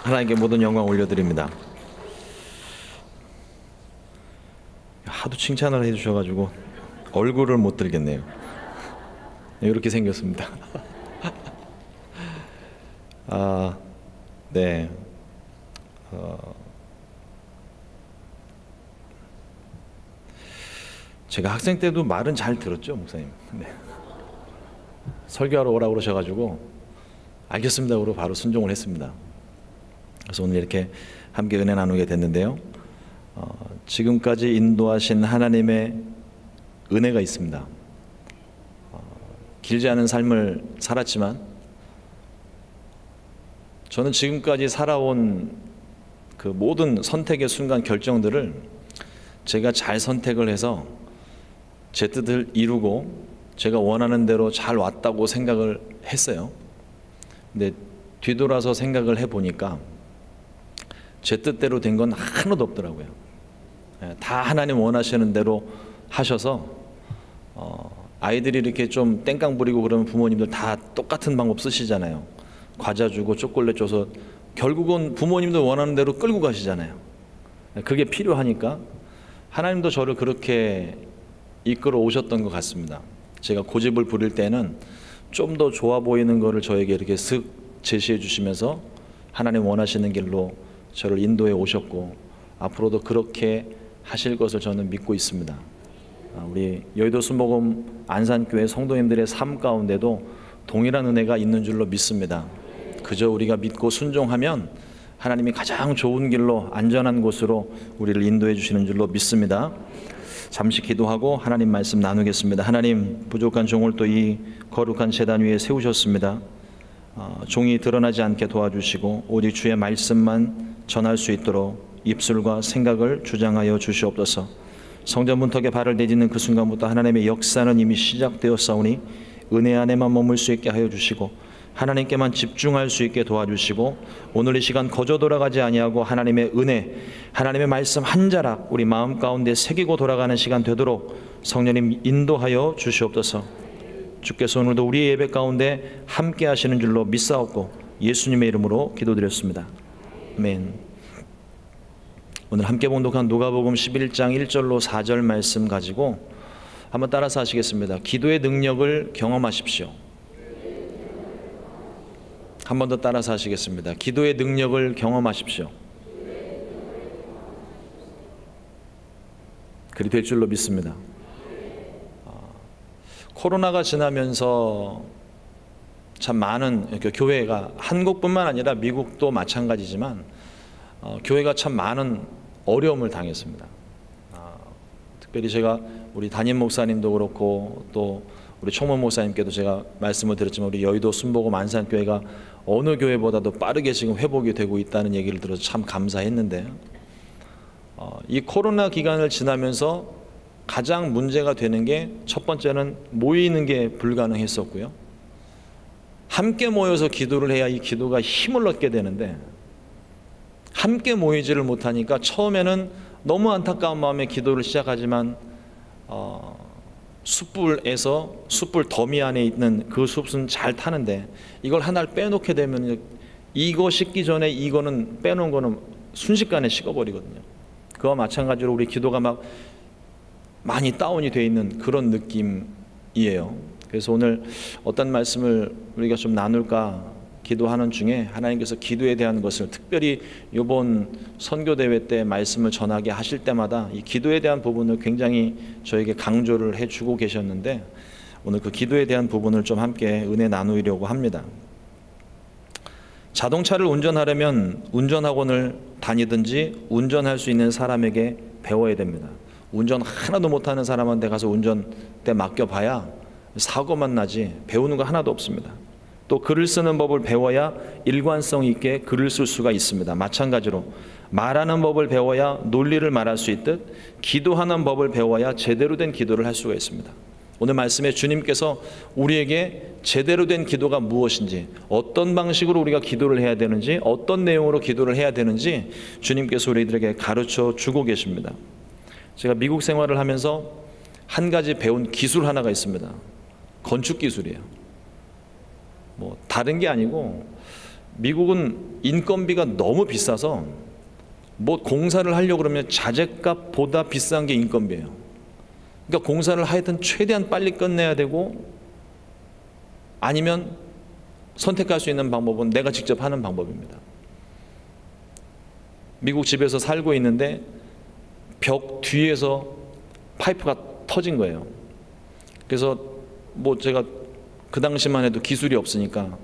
하나님께 모든 영광 올려드립니다. 하도 칭찬을 해주셔가지고 얼굴을 못 들겠네요. 이렇게 생겼습니다. 네. 제가 학생 때도 말은 잘 들었죠, 목사님. 네. 설교하러 오라고 그러셔가지고 알겠습니다 그러고 바로 순종을 했습니다. 그래서 오늘 이렇게 함께 은혜 나누게 됐는데요. 지금까지 인도하신 하나님의 은혜가 있습니다. 길지 않은 삶을 살았지만 저는 지금까지 살아온 그 모든 선택의 순간 결정들을 제가 잘 선택을 해서 제 뜻을 이루고 제가 원하는 대로 잘 왔다고 생각을 했어요. 근데 뒤돌아서 생각을 해보니까 제 뜻대로 된 건 하나도 없더라고요. 다 하나님 원하시는 대로 하셔서 아이들이 이렇게 좀 땡깡 부리고 그러면 부모님들 다 똑같은 방법 쓰시잖아요. 과자 주고 초콜릿 줘서 결국은 부모님도 원하는 대로 끌고 가시잖아요. 그게 필요하니까 하나님도 저를 그렇게 이끌어 오셨던 것 같습니다. 제가 고집을 부릴 때는 좀 더 좋아 보이는 거를 저에게 이렇게 쓱 제시해 주시면서 하나님 원하시는 길로 저를 인도해 오셨고 앞으로도 그렇게 하실 것을 저는 믿고 있습니다. 우리 여의도 순복음 안산교회 성도님들의 삶 가운데도 동일한 은혜가 있는 줄로 믿습니다. 그저 우리가 믿고 순종하면 하나님이 가장 좋은 길로 안전한 곳으로 우리를 인도해 주시는 줄로 믿습니다. 잠시 기도하고 하나님 말씀 나누겠습니다. 하나님, 부족한 종을 또 이 거룩한 제단 위에 세우셨습니다. 종이 드러나지 않게 도와주시고 오직 주의 말씀만 전할 수 있도록 입술과 생각을 주장하여 주시옵소서. 성전 문턱에 발을 내딛는 그 순간부터 하나님의 역사는 이미 시작되었사오니 은혜 안에만 머물 수 있게 하여 주시고 하나님께만 집중할 수 있게 도와주시고 오늘 이 시간 거저 돌아가지 아니하고 하나님의 은혜, 하나님의 말씀 한 자락 우리 마음 가운데 새기고 돌아가는 시간 되도록 성령님 인도하여 주시옵소서. 주께서 오늘도 우리의 예배 가운데 함께 하시는 줄로 믿사옵고 예수님의 이름으로 기도드렸습니다. 아멘. 오늘 함께 봉독한 누가복음 11장 1절로 4절 말씀 가지고 한번 따라서 하시겠습니다. 기도의 능력을 경험하십시오. 한 번 더 따라서 하시겠습니다. 기도의 능력을 경험하십시오. 그리 될 줄로 믿습니다. 코로나가 지나면서 참 많은 교회가 한국뿐만 아니라 미국도 마찬가지지만 교회가 참 많은 어려움을 당했습니다. 특별히 제가 우리 담임 목사님도 그렇고 또 우리 총무 목사님께도 제가 말씀을 드렸지만 우리 여의도 순복음 안산교회가 어느 교회보다도 빠르게 지금 회복이 되고 있다는 얘기를 들어서 참 감사했는데 이 코로나 기간을 지나면서 가장 문제가 되는 게 첫 번째는 모이는 게 불가능했었고요. 함께 모여서 기도를 해야 이 기도가 힘을 얻게 되는데 함께 모이지를 못하니까 처음에는 너무 안타까운 마음에 기도를 시작하지만 숯불에서 숯불 더미 안에 있는 그 숯은 잘 타는데 이걸 하나를 빼놓게 되면 이거 식기 전에 이거는 빼놓은 거는 순식간에 식어버리거든요. 그와 마찬가지로 우리 기도가 막 많이 다운이 되어 있는 그런 느낌이에요. 그래서 오늘 어떤 말씀을 우리가 좀 나눌까 기도하는 중에 하나님께서 기도에 대한 것을 특별히 이번 선교대회 때 말씀을 전하게 하실 때마다 이 기도에 대한 부분을 굉장히 저에게 강조를 해주고 계셨는데 오늘 그 기도에 대한 부분을 좀 함께 은혜 나누려고 합니다. 자동차를 운전하려면 운전학원을 다니든지 운전할 수 있는 사람에게 배워야 됩니다. 운전 하나도 못하는 사람한테 가서 운전대 맡겨봐야 사고만 나지 배우는 거 하나도 없습니다. 또 글을 쓰는 법을 배워야 일관성 있게 글을 쓸 수가 있습니다. 마찬가지로 말하는 법을 배워야 논리를 말할 수 있듯 기도하는 법을 배워야 제대로 된 기도를 할 수가 있습니다. 오늘 말씀에 주님께서 우리에게 제대로 된 기도가 무엇인지, 어떤 방식으로 우리가 기도를 해야 되는지, 어떤 내용으로 기도를 해야 되는지 주님께서 우리들에게 가르쳐 주고 계십니다. 제가 미국 생활을 하면서 한 가지 배운 기술 하나가 있습니다. 건축 기술이에요. 뭐 다른 게 아니고 미국은 인건비가 너무 비싸서 뭐 공사를 하려고 그러면 자재값보다 비싼 게 인건비예요. 그러니까 공사를 하여튼 최대한 빨리 끝내야 되고, 아니면 선택할 수 있는 방법은 내가 직접 하는 방법입니다. 미국 집에서 살고 있는데 벽 뒤에서 파이프가 터진 거예요. 그래서 뭐 제가 그 당시만 해도 기술이 없으니까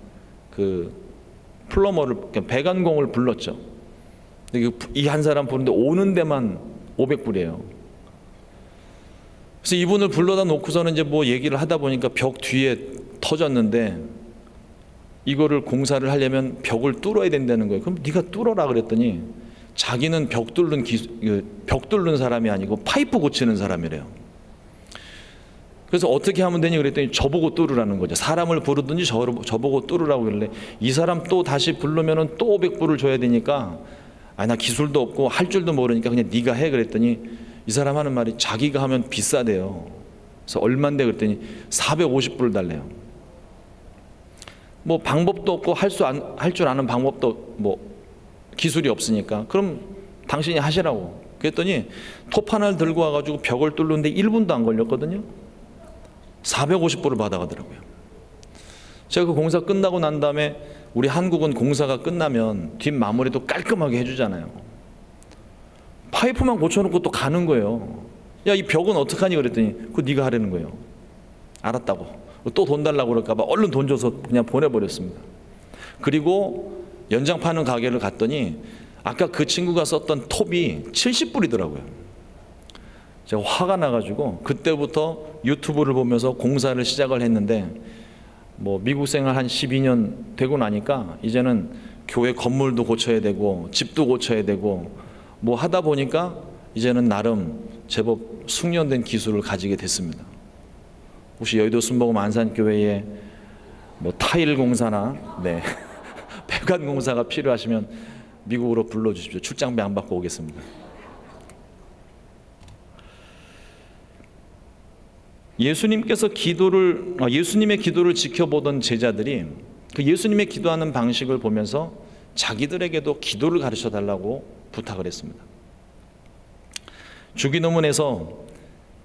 그 플러머를, 배관공을 불렀죠. 이 한 사람 부르는데 오는 데만 500불이에요. 그래서 이분을 불러다 놓고서는 이제 뭐 얘기를 하다 보니까 벽 뒤에 터졌는데 이거를 공사를 하려면 벽을 뚫어야 된다는 거예요. 그럼 네가 뚫어라 그랬더니 자기는 벽 뚫는 사람이 아니고 파이프 고치는 사람이래요. 그래서 어떻게 하면 되니 그랬더니 저보고 뚫으라는 거죠. 사람을 부르든지 저보고 뚫으라고 그러길래, 이 사람 또 다시 부르면은 또 500불을 줘야 되니까, 나 기술도 없고 할 줄도 모르니까 그냥 네가 해 그랬더니, 이 사람 하는 말이 자기가 하면 비싸대요. 그래서 얼만데 그랬더니 450불을 달래요. 뭐 방법도 없고 할 줄 아는 방법도 뭐 기술이 없으니까, 그럼 당신이 하시라고. 그랬더니 톱 하나를 들고 와가지고 벽을 뚫는데 1분도 안 걸렸거든요. 450불을 받아가더라고요. 제가 그 공사 끝나고 난 다음에, 우리 한국은 공사가 끝나면 뒷 마무리도 깔끔하게 해주잖아요. 파이프만 고쳐놓고 또 가는 거예요. 야, 이 벽은 어떡하니 그랬더니 그거 네가 하라는 거예요. 알았다고. 또 돈 달라고 그럴까 봐 얼른 돈 줘서 그냥 보내버렸습니다. 그리고 연장 파는 가게를 갔더니 아까 그 친구가 썼던 톱이 70불이더라고요. 제가 화가 나가지고 그때부터 유튜브를 보면서 공사를 시작을 했는데, 뭐 미국 생활 한 12년 되고 나니까 이제는 교회 건물도 고쳐야 되고 집도 고쳐야 되고 뭐 하다 보니까 이제는 나름 제법 숙련된 기술을 가지게 됐습니다. 혹시 여의도 순복음 안산교회에 뭐 타일 공사나 배관 공사가 필요하시면 미국으로 불러주십시오. 출장비 안 받고 오겠습니다. 예수님의 기도를 지켜보던 제자들이 그 예수님의 기도하는 방식을 보면서 자기들에게도 기도를 가르쳐 달라고 부탁을 했습니다. 주기도문에서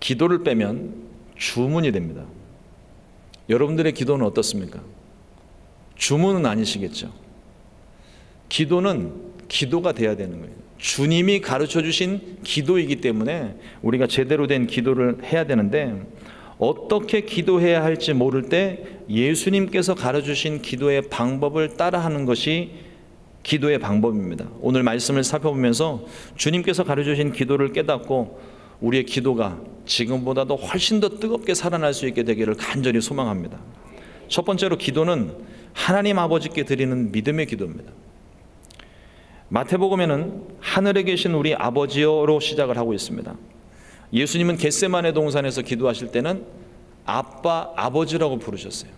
기도를 빼면 주문이 됩니다. 여러분들의 기도는 어떻습니까? 주문은 아니시겠죠? 기도는 기도가 돼야 되는 거예요. 주님이 가르쳐 주신 기도이기 때문에 우리가 제대로 된 기도를 해야 되는데, 어떻게 기도해야 할지 모를 때 예수님께서 가르쳐주신 기도의 방법을 따라하는 것이 기도의 방법입니다. 오늘 말씀을 살펴보면서 주님께서 가르쳐주신 기도를 깨닫고 우리의 기도가 지금보다도 훨씬 더 뜨겁게 살아날 수 있게 되기를 간절히 소망합니다. 첫 번째로, 기도는 하나님 아버지께 드리는 믿음의 기도입니다. 마태복음에는 하늘에 계신 우리 아버지여로 시작을 하고 있습니다. 예수님은 겟세마네 동산에서 기도하실 때는 아빠, 아버지라고 부르셨어요.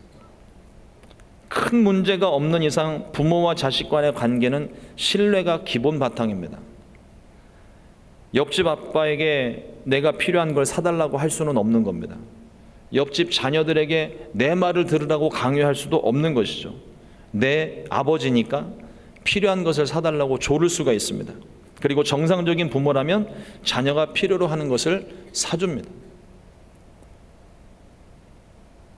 큰 문제가 없는 이상 부모와 자식 간의 관계는 신뢰가 기본 바탕입니다. 옆집 아빠에게 내가 필요한 걸 사달라고 할 수는 없는 겁니다. 옆집 자녀들에게 내 말을 들으라고 강요할 수도 없는 것이죠. 내 아버지니까 필요한 것을 사달라고 조를 수가 있습니다. 그리고 정상적인 부모라면 자녀가 필요로 하는 것을 사줍니다.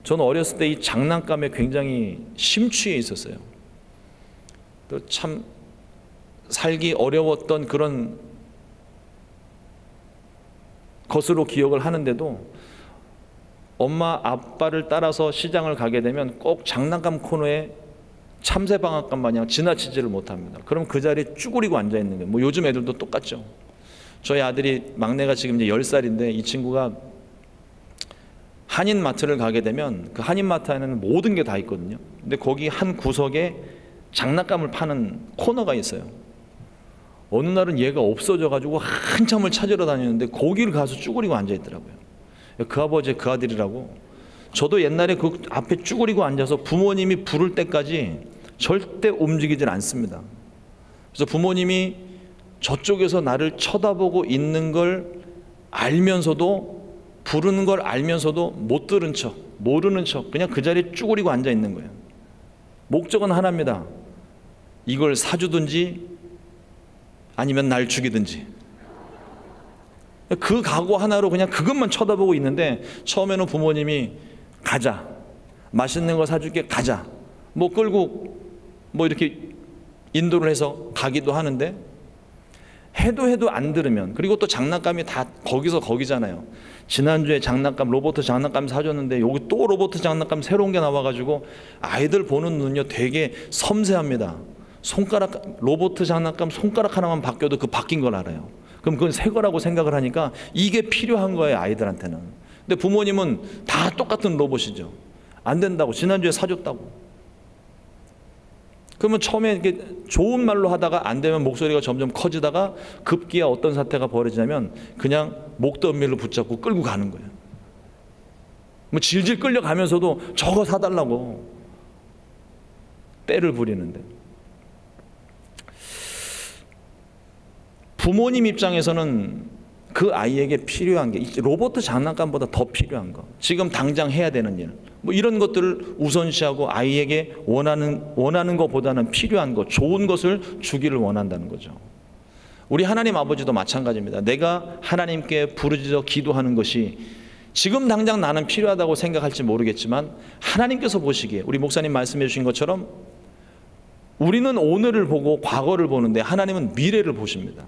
저는 어렸을 때 이 장난감에 굉장히 심취해 있었어요. 또 참 살기 어려웠던 그런 것으로 기억을 하는데도 엄마 아빠를 따라서 시장을 가게 되면 꼭 장난감 코너에 참새방앗간 마냥 지나치지를 못합니다. 그럼 그 자리에 쭈그리고 앉아 있는 거예요. 뭐 요즘 애들도 똑같죠. 저희 아들이 막내가 지금 이제 10살인데 이 친구가 한인마트를 가게 되면 그 한인마트 안에는 모든 게 다 있거든요. 근데 거기 한 구석에 장난감을 파는 코너가 있어요. 어느 날은 얘가 없어져 가지고 한참을 찾으러 다니는데 거기를 가서 쭈그리고 앉아 있더라고요. 그 아버지 그 아들이라고. 저도 옛날에 그 앞에 쭈그리고 앉아서 부모님이 부를 때까지 절대 움직이질 않습니다. 그래서 부모님이 저쪽에서 나를 쳐다보고 있는 걸 알면서도, 부르는 걸 알면서도 못 들은 척, 모르는 척 그냥 그 자리에 쭈그리고 앉아 있는 거예요. 목적은 하나입니다. 이걸 사주든지 아니면 날 죽이든지, 그 각오 하나로 그냥 그것만 쳐다보고 있는데, 처음에는 부모님이 가자, 맛있는 거 사줄게, 가자, 뭐 끌고 뭐 이렇게 인도를 해서 가기도 하는데, 해도 안 들으면, 그리고 또 장난감이 다 거기서 거기잖아요. 지난주에 장난감, 로봇 장난감 사줬는데 여기 또 로봇 장난감 새로운 게 나와가지고 아이들 보는 눈요 되게 섬세합니다. 손가락, 로봇 장난감 손가락 하나만 바뀌어도 그 바뀐 걸 알아요. 그럼 그건 새 거라고 생각을 하니까 이게 필요한 거예요, 아이들한테는. 근데 부모님은 다 똑같은 로봇이죠. 안 된다고, 지난주에 사줬다고. 그러면 처음에 이렇게 좋은 말로 하다가 안 되면 목소리가 점점 커지다가 급기야 어떤 사태가 벌어지냐면 그냥 목덜미를 붙잡고 끌고 가는 거예요. 뭐 질질 끌려가면서도 저거 사달라고 때를 부리는데, 부모님 입장에서는 그 아이에게 필요한 게 로봇 장난감보다 더 필요한 거, 지금 당장 해야 되는 일, 뭐 이런 것들을 우선시하고 아이에게 원하는 것보다는 필요한 것, 좋은 것을 주기를 원한다는 거죠. 우리 하나님 아버지도 마찬가지입니다. 내가 하나님께 부르짖어 기도하는 것이 지금 당장 나는 필요하다고 생각할지 모르겠지만, 하나님께서 보시기에 우리 목사님 말씀해 주신 것처럼 우리는 오늘을 보고 과거를 보는데 하나님은 미래를 보십니다.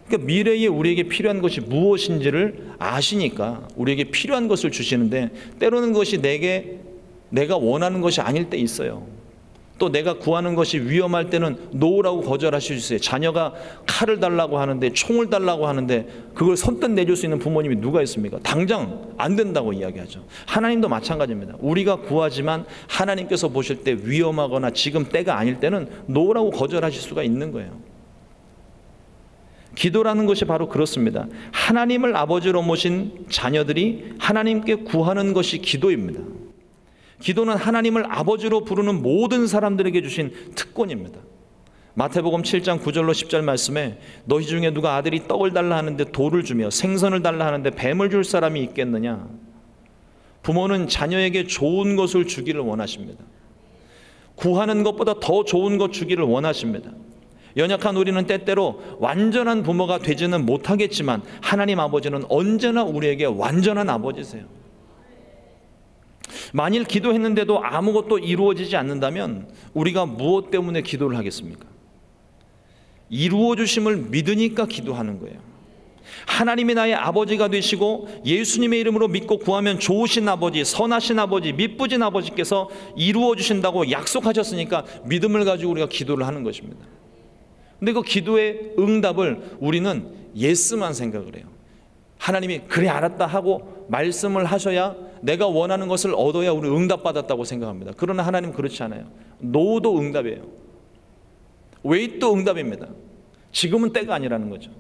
그러니까 미래에 우리에게 필요한 것이 무엇인지를 아시니까 우리에게 필요한 것을 주시는데, 때로는 그것이 내가 원하는 것이 아닐 때 있어요. 또 내가 구하는 것이 위험할 때는 노라고 거절하실 수 있어요. 자녀가 칼을 달라고 하는데, 총을 달라고 하는데 그걸 선뜻 내줄 수 있는 부모님이 누가 있습니까? 당장 안 된다고 이야기하죠. 하나님도 마찬가지입니다. 우리가 구하지만 하나님께서 보실 때 위험하거나 지금 때가 아닐 때는 노라고 거절하실 수가 있는 거예요. 기도라는 것이 바로 그렇습니다. 하나님을 아버지로 모신 자녀들이 하나님께 구하는 것이 기도입니다. 기도는 하나님을 아버지로 부르는 모든 사람들에게 주신 특권입니다. 마태복음 7장 9절로 10절 말씀에 너희 중에 누가 아들이 떡을 달라 하는데 돌을 주며 생선을 달라 하는데 뱀을 줄 사람이 있겠느냐. 부모는 자녀에게 좋은 것을 주기를 원하십니다. 구하는 것보다 더 좋은 것 주기를 원하십니다. 연약한 우리는 때때로 완전한 부모가 되지는 못하겠지만 하나님 아버지는 언제나 우리에게 완전한 아버지세요. 만일 기도했는데도 아무것도 이루어지지 않는다면 우리가 무엇 때문에 기도를 하겠습니까? 이루어 주심을 믿으니까 기도하는 거예요. 하나님이 나의 아버지가 되시고 예수님의 이름으로 믿고 구하면 좋으신 아버지, 선하신 아버지, 미쁘신 아버지께서 이루어 주신다고 약속하셨으니까 믿음을 가지고 우리가 기도를 하는 것입니다. 근데 그 기도의 응답을 우리는 예스만 생각을 해요. 하나님이 그래 알았다 하고 말씀을 하셔야 내가 원하는 것을 얻어야 우리 응답받았다고 생각합니다. 그러나 하나님 그렇지 않아요. 노도 응답이에요. 웨이트도 응답입니다. 지금은 때가 아니라는 거죠.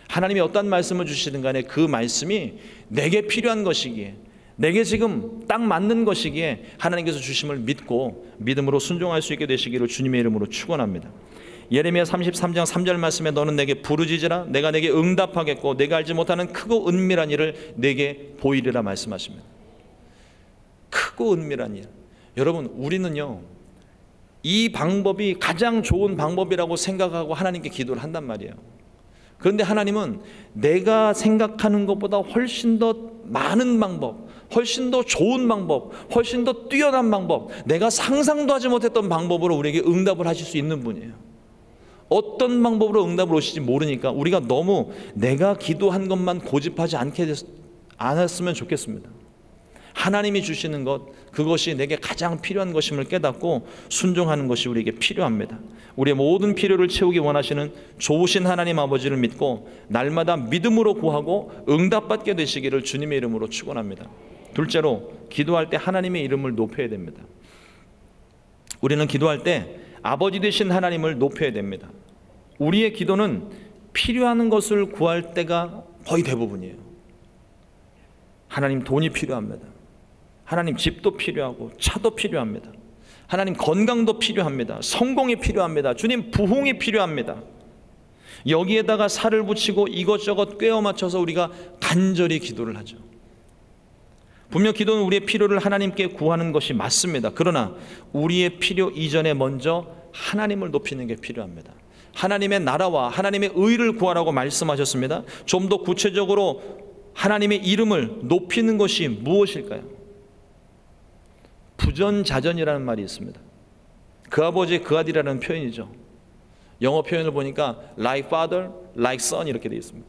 하나님이 어떤 말씀을 주시든 간에 그 말씀이 내게 필요한 것이기에, 내게 지금 딱 맞는 것이기에 하나님께서 주심을 믿고 믿음으로 순종할 수 있게 되시기를 주님의 이름으로 축원합니다. 예레미야 33장 3절 말씀에 너는 내게 부르짖으라 내가 내게 응답하겠고 내가 알지 못하는 크고 은밀한 일을 내게 보이리라 말씀하십니다. 크고 은밀한 일. 여러분, 우리는요 이 방법이 가장 좋은 방법이라고 생각하고 하나님께 기도를 한단 말이에요. 그런데 하나님은 내가 생각하는 것보다 훨씬 더 많은 방법, 훨씬 더 좋은 방법, 훨씬 더 뛰어난 방법, 내가 상상도 하지 못했던 방법으로 우리에게 응답을 하실 수 있는 분이에요. 어떤 방법으로 응답을 오실지 모르니까 우리가 너무 내가 기도한 것만 고집하지 않았으면 좋겠습니다. 하나님이 주시는 것, 그것이 내게 가장 필요한 것임을 깨닫고 순종하는 것이 우리에게 필요합니다. 우리의 모든 필요를 채우기 원하시는 좋으신 하나님 아버지를 믿고 날마다 믿음으로 구하고 응답받게 되시기를 주님의 이름으로 축원합니다. 둘째로, 기도할 때 하나님의 이름을 높여야 됩니다. 우리는 기도할 때 아버지 되신 하나님을 높여야 됩니다. 우리의 기도는 필요한 것을 구할 때가 거의 대부분이에요. 하나님 돈이 필요합니다. 하나님 집도 필요하고 차도 필요합니다. 하나님 건강도 필요합니다. 성공이 필요합니다. 주님 부흥이 필요합니다. 여기에다가 살을 붙이고 이것저것 꿰어 맞춰서 우리가 간절히 기도를 하죠. 분명 기도는 우리의 필요를 하나님께 구하는 것이 맞습니다. 그러나 우리의 필요 이전에 먼저 하나님을 높이는 게 필요합니다. 하나님의 나라와 하나님의 의를 구하라고 말씀하셨습니다. 좀 더 구체적으로 하나님의 이름을 높이는 것이 무엇일까요? 부전자전이라는 말이 있습니다. 그 아버지 그 아들이라는 표현이죠. 영어 표현을 보니까 like father, like son 이렇게 되어 있습니다.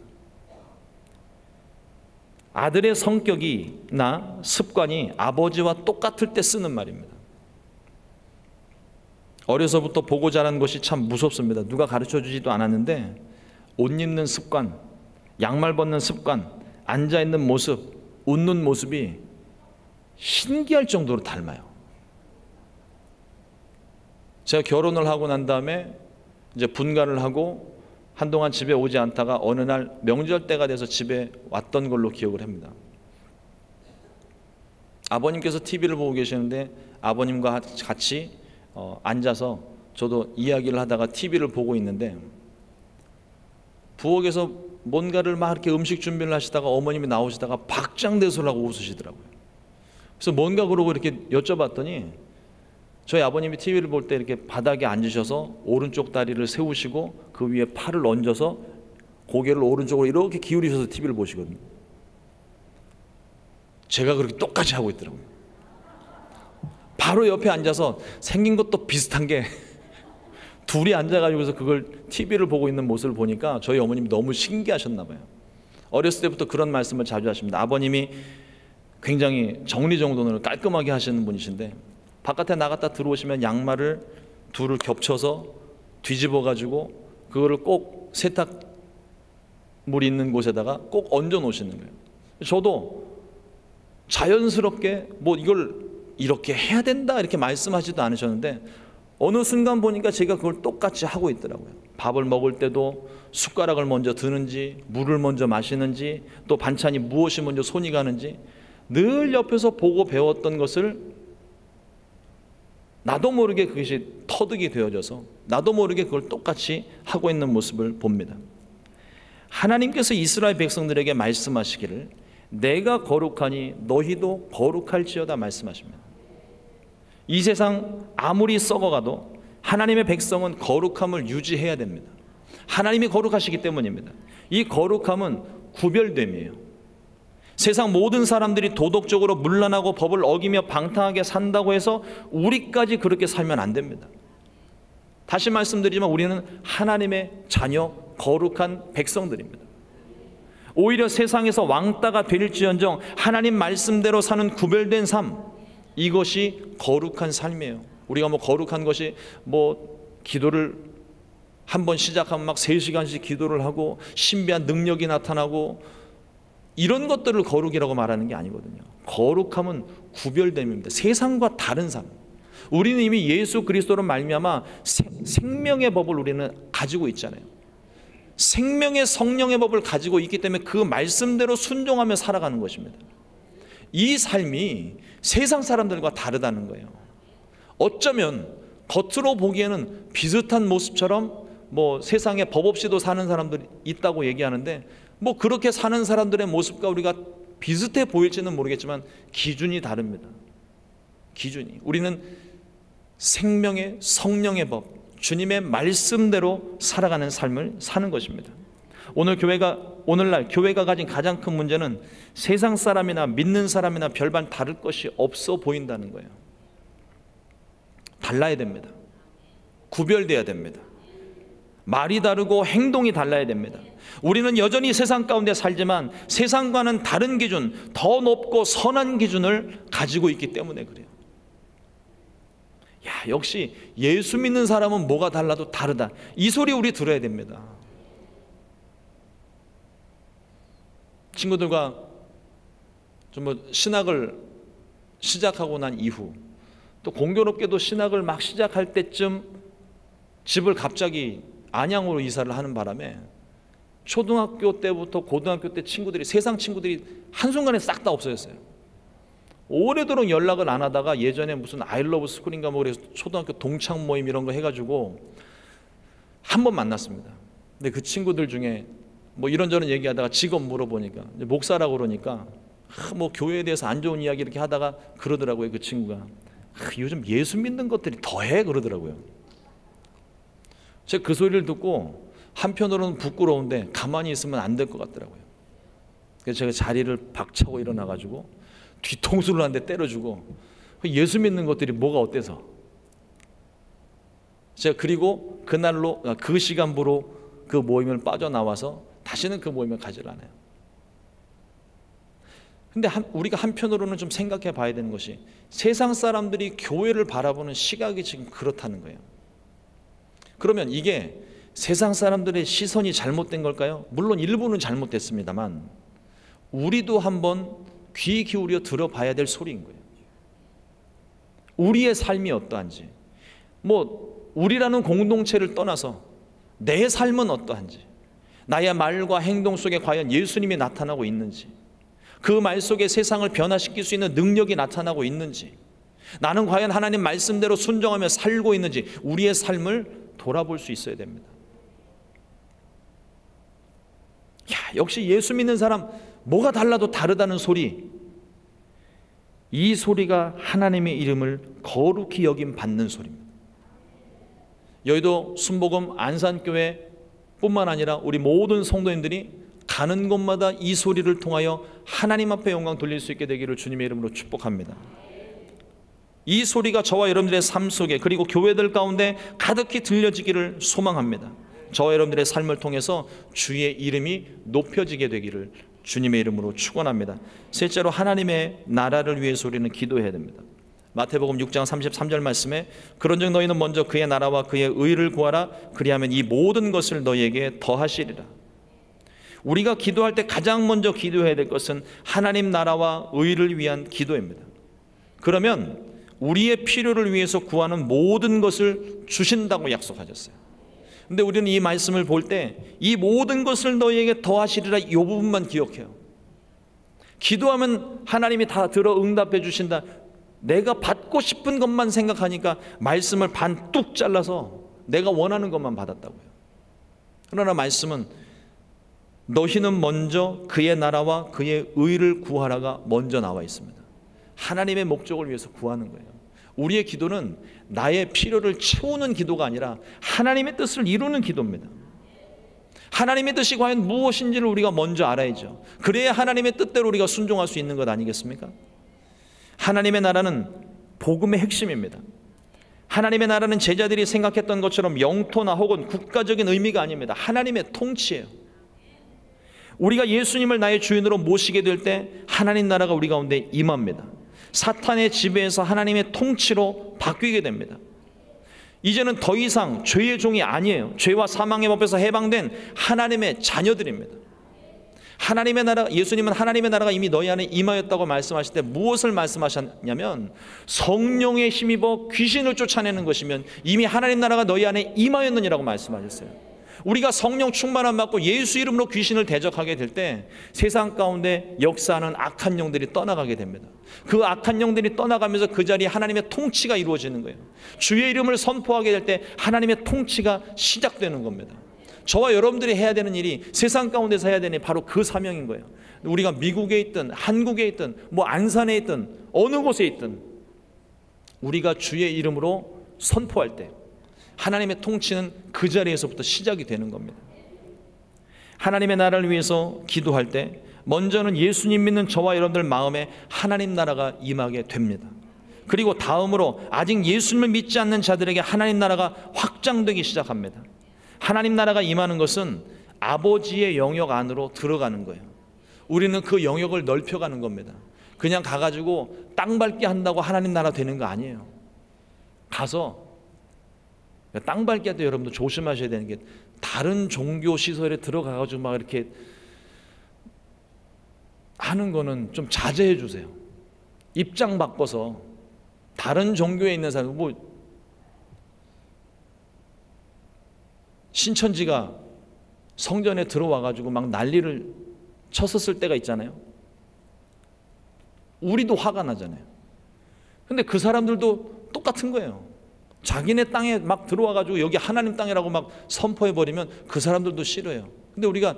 아들의 성격이나 습관이 아버지와 똑같을 때 쓰는 말입니다. 어려서부터 보고 자란 것이 참 무섭습니다. 누가 가르쳐 주지도 않았는데 옷 입는 습관, 양말 벗는 습관, 앉아있는 모습, 웃는 모습이 신기할 정도로 닮아요. 제가 결혼을 하고 난 다음에 이제 분가를 하고 한동안 집에 오지 않다가 어느 날 명절 때가 돼서 집에 왔던 걸로 기억을 합니다. 아버님께서 TV를 보고 계시는데 아버님과 같이 앉아서 저도 이야기를 하다가 TV를 보고 있는데 부엌에서 뭔가를 막 이렇게 음식 준비를 하시다가 어머님이 나오시다가 박장대소를 하고 웃으시더라고요. 그래서 뭔가 그러고 이렇게 여쭤봤더니 저희 아버님이 TV를 볼 때 이렇게 바닥에 앉으셔서 오른쪽 다리를 세우시고 그 위에 팔을 얹어서 고개를 오른쪽으로 이렇게 기울이셔서 TV를 보시거든요. 제가 그렇게 똑같이 하고 있더라고요. 바로 옆에 앉아서 생긴 것도 비슷한 게 둘이 앉아가지고서 그걸 TV를 보고 있는 모습을 보니까 저희 어머님이 너무 신기하셨나 봐요. 어렸을 때부터 그런 말씀을 자주 하십니다. 아버님이 굉장히 정리정돈을 깔끔하게 하시는 분이신데 바깥에 나갔다 들어오시면 양말을 둘을 겹쳐서 뒤집어 가지고 그거를 꼭 세탁물이 있는 곳에다가 꼭 얹어 놓으시는 거예요. 저도 자연스럽게 뭐 이걸 이렇게 해야 된다 이렇게 말씀하지도 않으셨는데 어느 순간 보니까 제가 그걸 똑같이 하고 있더라고요. 밥을 먹을 때도 숟가락을 먼저 드는지 물을 먼저 마시는지 또 반찬이 무엇이 먼저 손이 가는지 늘 옆에서 보고 배웠던 것을 나도 모르게 그것이 터득이 되어져서 나도 모르게 그걸 똑같이 하고 있는 모습을 봅니다. 하나님께서 이스라엘 백성들에게 말씀하시기를 내가 거룩하니 너희도 거룩할지어다 말씀하십니다. 이 세상 아무리 썩어가도 하나님의 백성은 거룩함을 유지해야 됩니다. 하나님이 거룩하시기 때문입니다. 이 거룩함은 구별됨이에요. 세상 모든 사람들이 도덕적으로 문란하고 법을 어기며 방탕하게 산다고 해서 우리까지 그렇게 살면 안 됩니다. 다시 말씀드리지만 우리는 하나님의 자녀 거룩한 백성들입니다. 오히려 세상에서 왕따가 될지언정 하나님 말씀대로 사는 구별된 삶, 이것이 거룩한 삶이에요. 우리가 뭐 거룩한 것이 뭐 기도를 한 번 시작하면 막 3시간씩 기도를 하고 신비한 능력이 나타나고 이런 것들을 거룩이라고 말하는 게 아니거든요. 거룩함은 구별됨입니다. 세상과 다른 삶. 우리는 이미 예수 그리스도로 말미암아 생명의 법을 우리는 가지고 있잖아요. 생명의 성령의 법을 가지고 있기 때문에 그 말씀대로 순종하며 살아가는 것입니다. 이 삶이 세상 사람들과 다르다는 거예요. 어쩌면 겉으로 보기에는 비슷한 모습처럼 뭐 세상에 법 없이도 사는 사람들이 있다고 얘기하는데 뭐 그렇게 사는 사람들의 모습과 우리가 비슷해 보일지는 모르겠지만 기준이 다릅니다. 기준이. 우리는 생명의 성령의 법, 주님의 말씀대로 살아가는 삶을 사는 것입니다. 오늘날 교회가 가진 가장 큰 문제는 세상 사람이나 믿는 사람이나 별반 다를 것이 없어 보인다는 거예요. 달라야 됩니다. 구별돼야 됩니다. 말이 다르고 행동이 달라야 됩니다. 우리는 여전히 세상 가운데 살지만 세상과는 다른 기준, 더 높고 선한 기준을 가지고 있기 때문에 그래요. 야, 역시 예수 믿는 사람은 뭐가 달라도 다르다. 이 소리 우리 들어야 됩니다. 친구들과 좀 신학을 시작하고 난 이후 또 공교롭게도 신학을 막 시작할 때쯤 집을 갑자기 안양으로 이사를 하는 바람에 초등학교 때부터 고등학교 때 친구들이 세상 친구들이 한순간에 싹 다 없어졌어요. 오래도록 연락을 안 하다가 예전에 무슨 아이러브 스쿨인가 뭐 그래서 초등학교 동창 모임 이런 거 해가지고 한 번 만났습니다. 근데 그 친구들 중에 뭐 이런저런 얘기하다가 직업 물어보니까 목사라고 그러니까 뭐 교회에 대해서 안 좋은 이야기 이렇게 하다가 그러더라고요. 그 친구가 요즘 예수 믿는 것들이 더해 그러더라고요. 제가 그 소리를 듣고 한편으로는 부끄러운데 가만히 있으면 안 될 것 같더라고요. 그래서 제가 자리를 박차고 일어나가지고 뒤통수를 한 대 때려주고, 예수 믿는 것들이 뭐가 어때서? 제가 그리고 그날로, 그 시간부로 그 모임을 빠져나와서 다시는 그 모임을 가지를 않아요. 근데 우리가 한편으로는 좀 생각해 봐야 되는 것이, 세상 사람들이 교회를 바라보는 시각이 지금 그렇다는 거예요. 그러면 이게 세상 사람들의 시선이 잘못된 걸까요? 물론 일부는 잘못됐습니다만 우리도 한번 귀 기울여 들어봐야 될 소리인 거예요. 우리의 삶이 어떠한지, 우리라는 공동체를 떠나서 내 삶은 어떠한지, 나의 말과 행동 속에 과연 예수님이 나타나고 있는지, 그 말 속에 세상을 변화시킬 수 있는 능력이 나타나고 있는지, 나는 과연 하나님 말씀대로 순종하며 살고 있는지, 우리의 삶을 돌아볼 수 있어야 됩니다. 역시 예수 믿는 사람 뭐가 달라도 다르다는 소리, 이 소리가 하나님의 이름을 거룩히 여김 받는 소리입니다. 여의도 순복음 안산교회 뿐만 아니라 우리 모든 성도님들이 가는 곳마다 이 소리를 통하여 하나님 앞에 영광 돌릴 수 있게 되기를 주님의 이름으로 축복합니다. 이 소리가 저와 여러분들의 삶 속에, 그리고 교회들 가운데 가득히 들려지기를 소망합니다. 저와 여러분들의 삶을 통해서 주의 이름이 높여지게 되기를 주님의 이름으로 축원합니다. 셋째로, 하나님의 나라를 위해서 우리는 기도해야 됩니다. 마태복음 6장 33절 말씀에 그런즉 너희는 먼저 그의 나라와 그의 의를 구하라. 그리하면 이 모든 것을 너희에게 더하시리라. 우리가 기도할 때 가장 먼저 기도해야 될 것은 하나님 나라와 의를 위한 기도입니다. 그러면 우리의 필요를 위해서 구하는 모든 것을 주신다고 약속하셨어요. 근데 우리는 이 말씀을 볼 때 이 모든 것을 너희에게 더하시리라, 이 부분만 기억해요. 기도하면 하나님이 다 들어 응답해 주신다, 내가 받고 싶은 것만 생각하니까 말씀을 반 뚝 잘라서 내가 원하는 것만 받았다고요. 그러나 말씀은 너희는 먼저 그의 나라와 그의 의를 구하라가 먼저 나와 있습니다. 하나님의 목적을 위해서 구하는 거예요. 우리의 기도는 나의 필요를 채우는 기도가 아니라 하나님의 뜻을 이루는 기도입니다. 하나님의 뜻이 과연 무엇인지를 우리가 먼저 알아야죠. 그래야 하나님의 뜻대로 우리가 순종할 수 있는 것 아니겠습니까? 하나님의 나라는 복음의 핵심입니다. 하나님의 나라는 제자들이 생각했던 것처럼 영토나 혹은 국가적인 의미가 아닙니다. 하나님의 통치예요. 우리가 예수님을 나의 주인으로 모시게 될 때 하나님 나라가 우리 가운데 임합니다. 사탄의 지배에서 하나님의 통치로 바뀌게 됩니다. 이제는 더 이상 죄의 종이 아니에요. 죄와 사망의 법에서 해방된 하나님의 자녀들입니다. 하나님의 나라, 예수님은 하나님의 나라가 이미 너희 안에 임하였다고 말씀하실 때 무엇을 말씀하셨냐면, 성령에 힘입어 귀신을 쫓아내는 것이면 이미 하나님 나라가 너희 안에 임하였느니라고 말씀하셨어요. 우리가 성령 충만함 받고 예수 이름으로 귀신을 대적하게 될 때 세상 가운데 역사하는 악한 영들이 떠나가게 됩니다. 그 악한 영들이 떠나가면서 그 자리에 하나님의 통치가 이루어지는 거예요. 주의 이름을 선포하게 될 때 하나님의 통치가 시작되는 겁니다. 저와 여러분들이 해야 되는 일이, 세상 가운데서 해야 되는 일이 바로 그 사명인 거예요. 우리가 미국에 있든 한국에 있든 안산에 있든 어느 곳에 있든 우리가 주의 이름으로 선포할 때 하나님의 통치는 그 자리에서부터 시작이 되는 겁니다. 하나님의 나라를 위해서 기도할 때 먼저는 예수님 믿는 저와 여러분들 마음에 하나님 나라가 임하게 됩니다. 그리고 다음으로 아직 예수님을 믿지 않는 자들에게 하나님 나라가 확장되기 시작합니다. 하나님 나라가 임하는 것은 아버지의 영역 안으로 들어가는 거예요. 우리는 그 영역을 넓혀가는 겁니다. 그냥 가가지고 땅 밟기 한다고 하나님 나라 되는 거 아니에요. 가서 땅 밟기 할 때 여러분들 조심하셔야 되는 게, 다른 종교 시설에 들어가가지고 막 이렇게 하는 거는 좀 자제해 주세요. 입장 바꿔서 다른 종교에 있는 사람, 신천지가 성전에 들어와가지고 막 난리를 쳤었을 때가 있잖아요. 우리도 화가 나잖아요. 근데 그 사람들도 똑같은 거예요. 자기네 땅에 막 들어와가지고 여기 하나님 땅이라고 막 선포해버리면 그 사람들도 싫어요. 근데 우리가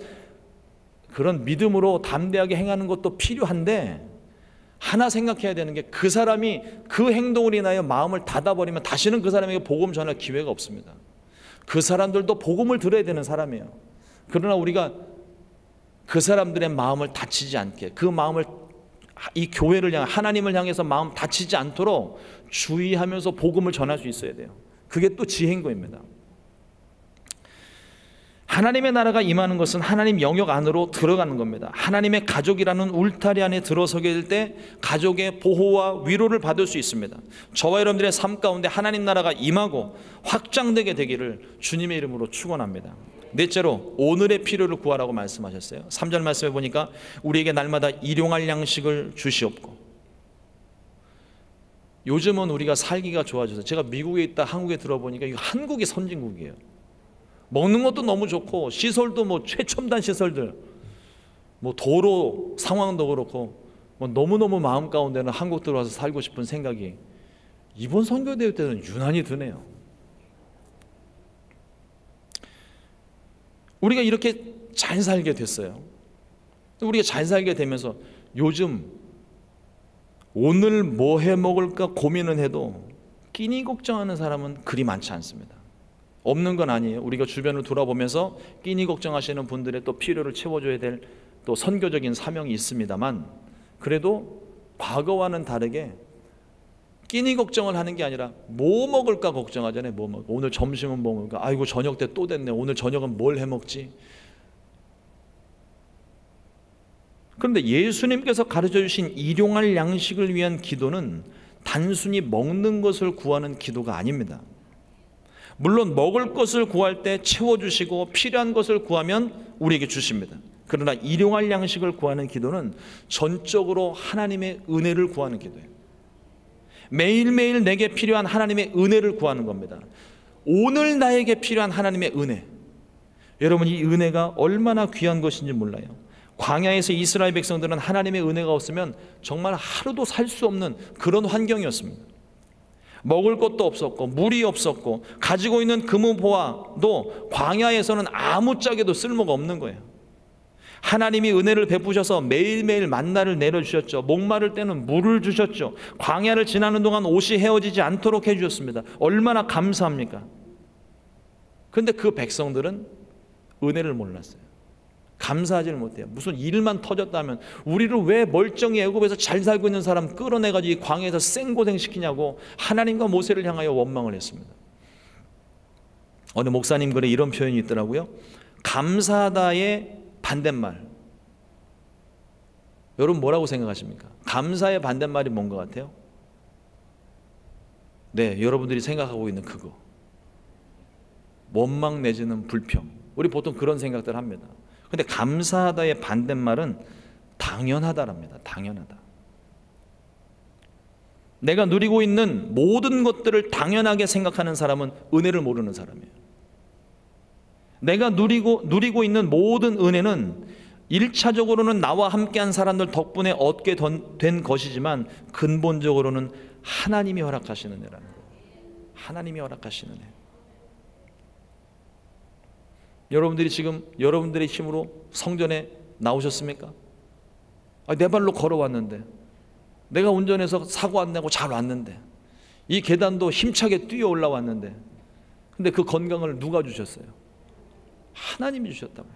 그런 믿음으로 담대하게 행하는 것도 필요한데, 하나 생각해야 되는 게, 그 사람이 그 행동을 인하여 마음을 닫아버리면 다시는 그 사람에게 복음 전할 기회가 없습니다. 그 사람들도 복음을 들어야 되는 사람이에요. 그러나 우리가 그 사람들의 마음을 다치지 않게, 그 마음을, 이 교회를 향해, 하나님을 향해서 마음 다치지 않도록 주의하면서 복음을 전할 수 있어야 돼요. 그게 또 지혜인 겁니다. 하나님의 나라가 임하는 것은 하나님 영역 안으로 들어가는 겁니다. 하나님의 가족이라는 울타리 안에 들어서게 될 때 가족의 보호와 위로를 받을 수 있습니다. 저와 여러분들의 삶 가운데 하나님 나라가 임하고 확장되게 되기를 주님의 이름으로 축원합니다. 넷째로 오늘의 필요를 구하라고 말씀하셨어요. 3절 말씀에 보니까 우리에게 날마다 일용할 양식을 주시옵고. 요즘은 우리가 살기가 좋아져서, 제가 미국에 있다 한국에 들어보니까 한국이 선진국이에요. 먹는 것도 너무 좋고 시설도 뭐 최첨단 시설들, 뭐 도로 상황도 그렇고, 뭐 너무너무 마음 가운데는 한국 들어와서 살고 싶은 생각이 이번 선교대회 때는 유난히 드네요. 우리가 이렇게 잘 살게 됐어요. 우리가 잘 살게 되면서 요즘 오늘 뭐 해 먹을까 고민을 해도 끼니 걱정하는 사람은 그리 많지 않습니다. 없는 건 아니에요. 우리가 주변을 돌아보면서 끼니 걱정하시는 분들의 또 필요를 채워줘야 될 또 선교적인 사명이 있습니다만, 그래도 과거와는 다르게 끼니 걱정을 하는 게 아니라 뭐 먹을까 걱정하잖아요. 뭐 먹을까? 오늘 점심은 뭐 먹을까? 아이고 저녁 때 또 됐네. 오늘 저녁은 뭘 해 먹지? 그런데 예수님께서 가르쳐 주신 일용할 양식을 위한 기도는 단순히 먹는 것을 구하는 기도가 아닙니다. 물론 먹을 것을 구할 때 채워주시고 필요한 것을 구하면 우리에게 주십니다. 그러나 일용할 양식을 구하는 기도는 전적으로 하나님의 은혜를 구하는 기도예요. 매일매일 내게 필요한 하나님의 은혜를 구하는 겁니다. 오늘 나에게 필요한 하나님의 은혜. 여러분, 이 은혜가 얼마나 귀한 것인지 몰라요. 광야에서 이스라엘 백성들은 하나님의 은혜가 없으면 정말 하루도 살 수 없는 그런 환경이었습니다. 먹을 것도 없었고 물이 없었고 가지고 있는 금은보화도 광야에서는 아무짝에도 쓸모가 없는 거예요. 하나님이 은혜를 베푸셔서 매일매일 만나를 내려주셨죠. 목마를 때는 물을 주셨죠. 광야를 지나는 동안 옷이 헤어지지 않도록 해주셨습니다. 얼마나 감사합니까? 그런데 그 백성들은 은혜를 몰랐어요. 감사하지를 못해요. 무슨 일만 터졌다면 우리를 왜 멀쩡히 애굽에서 잘 살고 있는 사람 끌어내가지고 이 광야에서 생고생시키냐고 하나님과 모세를 향하여 원망을 했습니다. 어느 목사님 글에 이런 표현이 있더라고요. 감사하다의 반대말. 여러분 뭐라고 생각하십니까? 감사의 반대말이 뭔 것 같아요? 네, 여러분들이 생각하고 있는 그거. 원망 내지는 불평. 우리 보통 그런 생각들 합니다. 근데 감사하다의 반대말은 당연하다랍니다. 당연하다. 내가 누리고 있는 모든 것들을 당연하게 생각하는 사람은 은혜를 모르는 사람이에요. 내가 누리고 있는 모든 은혜는 1차적으로는 나와 함께한 사람들 덕분에 얻게 된 것이지만 근본적으로는 하나님이 허락하시는 은혜라는 거예요. 하나님이 허락하시는 은혜. 여러분들이 지금 여러분들의 힘으로 성전에 나오셨습니까? 내 발로 걸어왔는데, 내가 운전해서 사고 안 내고 잘 왔는데, 이 계단도 힘차게 뛰어 올라왔는데, 근데 그 건강을 누가 주셨어요? 하나님이 주셨다고.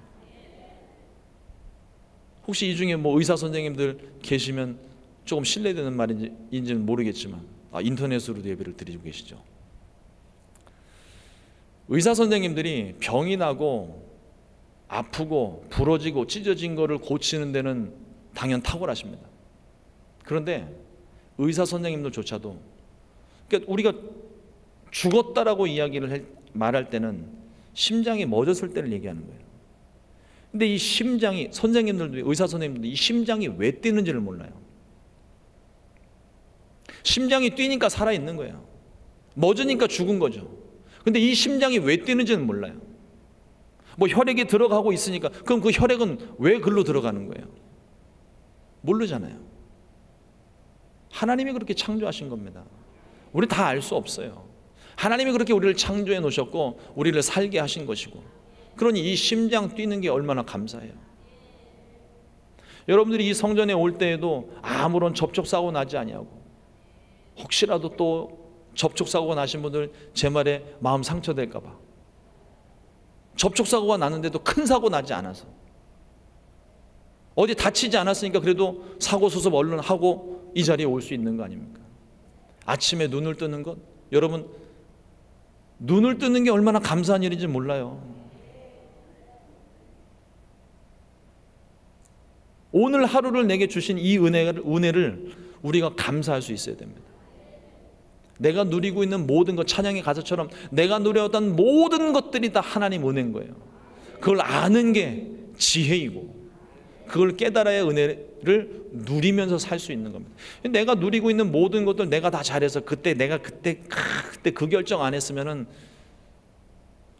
혹시 이 중에 뭐 의사 선생님들 계시면 조금 신뢰되는 말인지는 모르겠지만 인터넷으로도 예배를 드리고 계시죠. 의사 선생님들이 병이 나고 아프고 부러지고 찢어진 거를 고치는 데는 당연 탁월하십니다. 그런데 의사 선생님들조차도, 그러니까 우리가 죽었다라고 말할 때는 심장이 멎었을 때를 얘기하는 거예요. 근데 이 심장이, 선생님들도, 의사 선생님들도 이 심장이 왜 뛰는지를 몰라요. 심장이 뛰니까 살아있는 거예요. 멎으니까 죽은 거죠. 근데 이 심장이 왜 뛰는지는 몰라요. 뭐 혈액이 들어가고 있으니까, 그럼 그 혈액은 왜 글로 들어가는 거예요? 모르잖아요. 하나님이 그렇게 창조하신 겁니다. 우리 다 알 수 없어요. 하나님이 그렇게 우리를 창조해 놓으셨고 우리를 살게 하신 것이고, 그러니 이 심장 뛰는 게 얼마나 감사해요. 여러분들이 이 성전에 올 때에도 아무런 접촉사고 나지 아니하고, 혹시라도 또 접촉사고가 나신 분들 제 말에 마음 상처될까 봐 접촉사고가 났는데도 큰 사고 나지 않아서, 어디 다치지 않았으니까 그래도 사고 수습 얼른 하고 이 자리에 올 수 있는 거 아닙니까? 아침에 눈을 뜨는 것, 여러분 눈을 뜨는 게 얼마나 감사한 일인지 몰라요. 오늘 하루를 내게 주신 이 은혜를 우리가 감사할 수 있어야 됩니다. 내가 누리고 있는 모든 것, 찬양의 가사처럼 내가 누려왔던 모든 것들이 다 하나님 은혜인 거예요. 그걸 아는 게 지혜이고, 그걸 깨달아야 은혜를 누리면서 살 수 있는 겁니다. 내가 누리고 있는 모든 것들 내가 다 잘해서 그때 그 결정 안 했으면은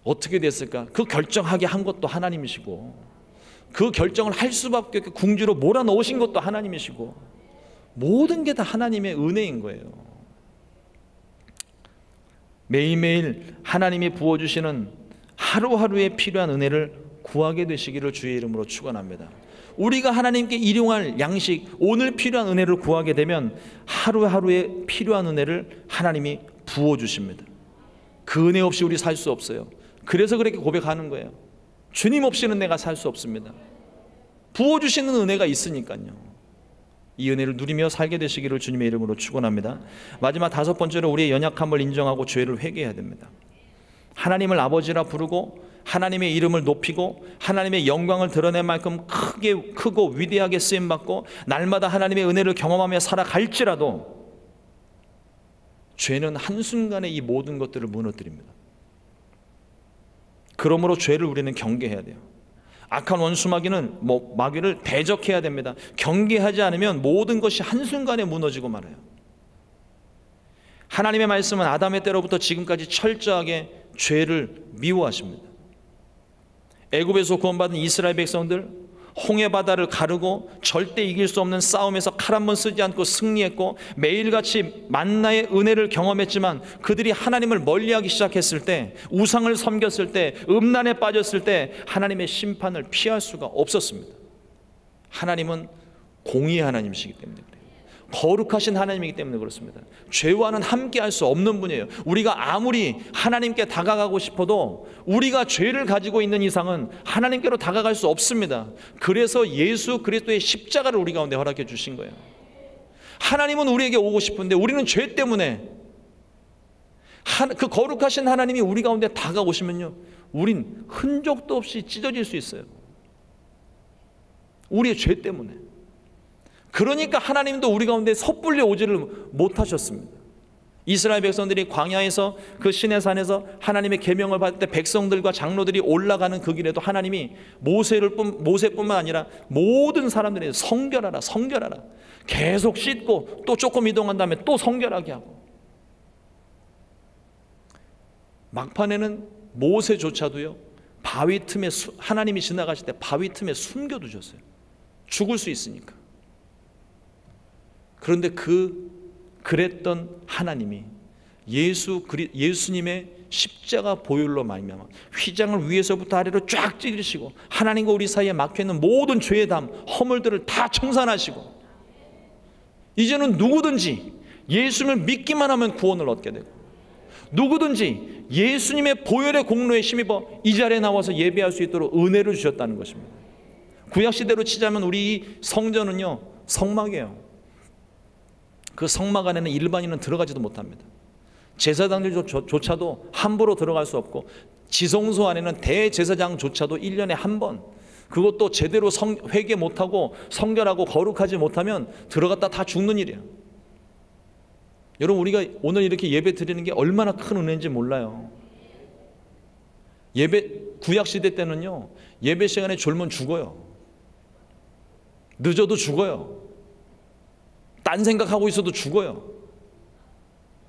어떻게 됐을까? 그 결정하게 한 것도 하나님이시고, 그 결정을 할 수밖에 없게 궁지로 몰아넣으신 것도 하나님이시고, 모든 게 다 하나님의 은혜인 거예요. 매일매일 하나님이 부어주시는 하루하루에 필요한 은혜를 구하게 되시기를 주의 이름으로 축원합니다. 우리가 하나님께 일용할 양식, 오늘 필요한 은혜를 구하게 되면 하루하루에 필요한 은혜를 하나님이 부어주십니다. 그 은혜 없이 우리 살 수 없어요. 그래서 그렇게 고백하는 거예요. 주님 없이는 내가 살 수 없습니다. 부어주시는 은혜가 있으니까요. 이 은혜를 누리며 살게 되시기를 주님의 이름으로 축원합니다. 마지막 다섯 번째로 우리의 연약함을 인정하고 죄를 회개해야 됩니다. 하나님을 아버지라 부르고 하나님의 이름을 높이고 하나님의 영광을 드러낼 만큼 크고 위대하게 쓰임받고 날마다 하나님의 은혜를 경험하며 살아갈지라도 죄는 한순간에 이 모든 것들을 무너뜨립니다. 그러므로 죄를 우리는 경계해야 돼요. 악한 원수 마귀를 대적해야 됩니다. 경계하지 않으면 모든 것이 한순간에 무너지고 말아요. 하나님의 말씀은 아담의 때로부터 지금까지 철저하게 죄를 미워하십니다. 애굽에서 구원받은 이스라엘 백성들, 홍해 바다를 가르고 절대 이길 수 없는 싸움에서 칼 한 번 쓰지 않고 승리했고 매일같이 만나의 은혜를 경험했지만 그들이 하나님을 멀리하기 시작했을 때, 우상을 섬겼을 때, 음란에 빠졌을 때 하나님의 심판을 피할 수가 없었습니다. 하나님은 공의의 하나님이시기 때문에 그래요. 거룩하신 하나님이기 때문에 그렇습니다. 죄와는 함께할 수 없는 분이에요. 우리가 아무리 하나님께 다가가고 싶어도 우리가 죄를 가지고 있는 이상은 하나님께로 다가갈 수 없습니다. 그래서 예수 그리스도의 십자가를 우리 가운데 허락해 주신 거예요. 하나님은 우리에게 오고 싶은데 우리는 죄 때문에, 그 거룩하신 하나님이 우리 가운데 다가오시면요, 우린 흔적도 없이 찢어질 수 있어요. 우리의 죄 때문에. 그러니까 하나님도 우리 가운데 섣불리 오지를 못하셨습니다. 이스라엘 백성들이 광야에서 그 시내산에서 하나님의 계명을 받을 때 백성들과 장로들이 올라가는 그 길에도 하나님이 모세뿐만 아니라 모든 사람들이 성결하라 성결하라 계속 씻고 또 조금 이동한 다음에 또 성결하게 하고, 막판에는 모세조차도요 바위 틈에 하나님이 지나가실 때 바위 틈에 숨겨두셨어요. 죽을 수 있으니까. 그런데 그랬던 하나님이 예수님의 십자가 보혈로 말미암아 휘장을 위에서부터 아래로 쫙 찢으시고 하나님과 우리 사이에 막혀있는 모든 죄의 담, 허물들을 다 청산하시고 이제는 누구든지 예수님을 믿기만 하면 구원을 얻게 되고, 누구든지 예수님의 보혈의 공로에 힘입어 이 자리에 나와서 예배할 수 있도록 은혜를 주셨다는 것입니다. 구약시대로 치자면 우리 이 성전은요 성막이에요. 그 성막 안에는 일반인은 들어가지도 못합니다. 제사장들조차도 함부로 들어갈 수 없고, 지성소 안에는 대제사장조차도 1년에 한 번, 그것도 제대로 회개 못하고 성결하고 거룩하지 못하면 들어갔다 다 죽는 일이에요. 여러분, 우리가 오늘 이렇게 예배 드리는 게 얼마나 큰 은혜인지 몰라요. 구약시대 때는요 예배 시간에 졸면 죽어요. 늦어도 죽어요. 딴 생각하고 있어도 죽어요.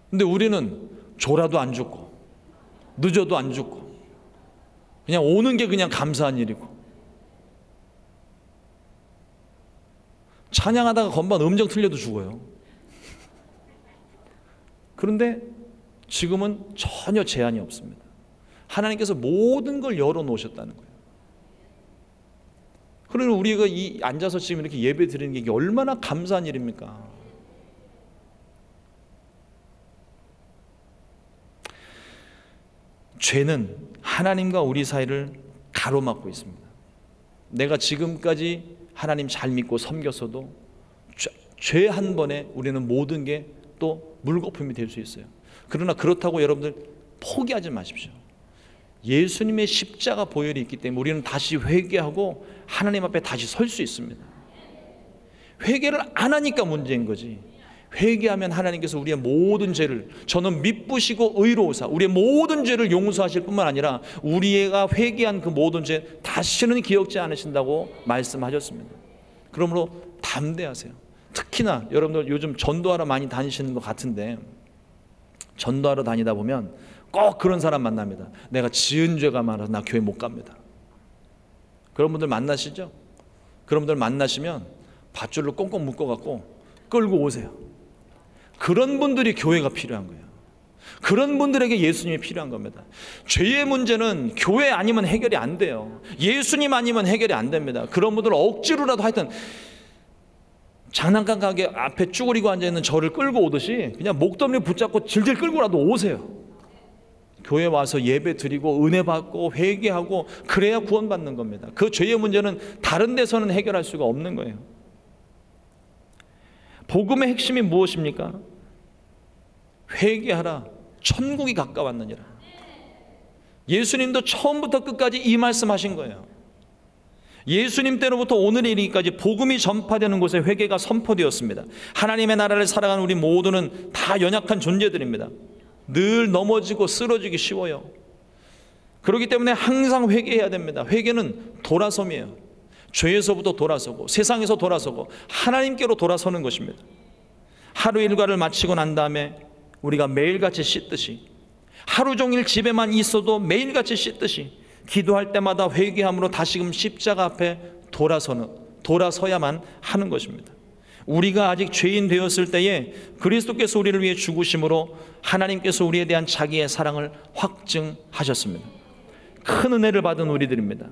근데 우리는 졸아도 안 죽고 늦어도 안 죽고 그냥 오는 게 그냥 감사한 일이고, 찬양하다가 건반 음정 틀려도 죽어요. 그런데 지금은 전혀 제한이 없습니다. 하나님께서 모든 걸 열어놓으셨다는 거예요. 그러니 우리가 앉아서 지금 이렇게 예배 드리는 게 이게 얼마나 감사한 일입니까? 죄는 하나님과 우리 사이를 가로막고 있습니다. 내가 지금까지 하나님 잘 믿고 섬겼어도 죄 한 번에 우리는 모든 게 또 물거품이 될 수 있어요. 그러나 그렇다고 여러분들 포기하지 마십시오. 예수님의 십자가 보혈이 있기 때문에 우리는 다시 회개하고 하나님 앞에 다시 설 수 있습니다. 회개를 안 하니까 문제인 거지. 회개하면 하나님께서 우리의 모든 죄를, 저는 미쁘시고 의로우사, 우리의 모든 죄를 용서하실 뿐만 아니라 우리가 회개한 그 모든 죄 다시는 기억지 않으신다고 말씀하셨습니다. 그러므로 담대하세요. 특히나 여러분들 요즘 전도하러 많이 다니시는 것 같은데, 전도하러 다니다 보면 꼭 그런 사람 만납니다. 내가 지은 죄가 많아서 나 교회 못 갑니다. 그런 분들 만나시죠? 그런 분들 만나시면 밧줄로 꽁꽁 묶어갖고 끌고 오세요. 그런 분들이 교회가 필요한 거예요. 그런 분들에게 예수님이 필요한 겁니다. 죄의 문제는 교회 아니면 해결이 안 돼요. 예수님 아니면 해결이 안 됩니다. 그런 분들 억지로라도 하여튼 장난감 가게 앞에 쭈그리고 앉아있는 저를 끌고 오듯이 그냥 목덜미 붙잡고 질질 끌고라도 오세요. 교회 와서 예배 드리고 은혜 받고 회개하고 그래야 구원받는 겁니다. 그 죄의 문제는 다른 데서는 해결할 수가 없는 거예요. 복음의 핵심이 무엇입니까? 회개하라, 천국이 가까웠느니라. 예수님도 처음부터 끝까지 이 말씀하신 거예요. 예수님 때로부터 오늘에 이르기까지 복음이 전파되는 곳에 회개가 선포되었습니다. 하나님의 나라를 살아가는 우리 모두는 다 연약한 존재들입니다. 늘 넘어지고 쓰러지기 쉬워요. 그렇기 때문에 항상 회개해야 됩니다. 회개는 돌아섬이에요. 죄에서부터 돌아서고 세상에서 돌아서고 하나님께로 돌아서는 것입니다. 하루 일과를 마치고 난 다음에 우리가 매일같이 씻듯이, 하루 종일 집에만 있어도 매일같이 씻듯이 기도할 때마다 회개함으로 다시금 십자가 앞에 돌아서야만 하는 것입니다. 우리가 아직 죄인 되었을 때에 그리스도께서 우리를 위해 죽으심으로 하나님께서 우리에 대한 자기의 사랑을 확증하셨습니다. 큰 은혜를 받은 우리들입니다.